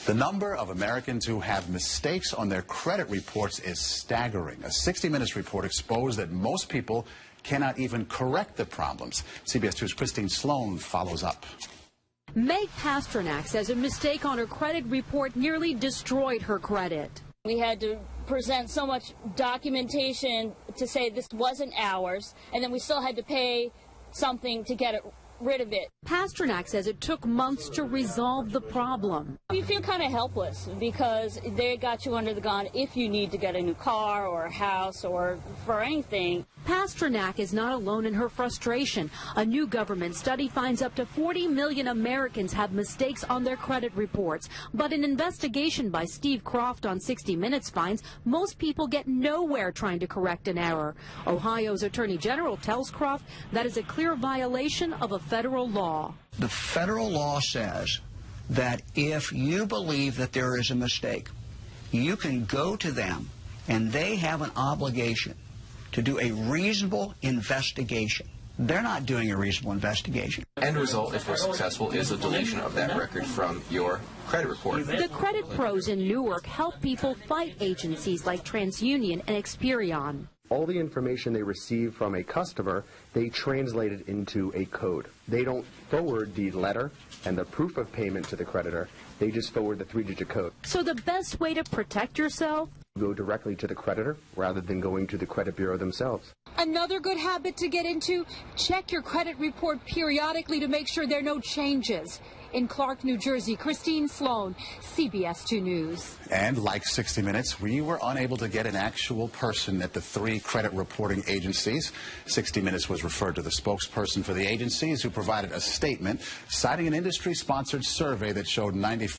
The number of Americans who have mistakes on their credit reports is staggering. A 60 Minutes report exposed that most people cannot even correct the problems. CBS 2's Christine Sloan follows up. Meg Pasternak says a mistake on her credit report nearly destroyed her credit. We had to present so much documentation to say this wasn't ours, and then we still had to pay something to get rid of it. Pasternak says it took months to resolve the problem. You feel kind of helpless because they got you under the gun if you need to get a new car or a house or for anything. Pasternak is not alone in her frustration. A new government study finds up to 40 million Americans have mistakes on their credit reports. But an investigation by Steve Croft on 60 Minutes finds most people get nowhere trying to correct an error. Ohio's Attorney General tells Croft that is a clear violation of a federal law. The federal law says that if you believe that there is a mistake, you can go to them and they have an obligation to do a reasonable investigation. They're not doing a reasonable investigation. End result, if we're successful, is a deletion of that record from your credit report. The credit pros in Newark help people fight agencies like TransUnion and Experian. All the information they receive from a customer, they translate it into a code. They don't forward the letter and the proof of payment to the creditor. They just forward the 3-digit code. So the best way to protect yourself? Go directly to the creditor rather than going to the credit bureau themselves. Another good habit to get into, check your credit report periodically to make sure there are no changes. In Clark, New Jersey, Christine Sloan, CBS 2 News. And like 60 Minutes, we were unable to get an actual person at the 3 credit reporting agencies. 60 Minutes was referred to the spokesperson for the agencies, who provided a statement citing an industry-sponsored survey that showed 95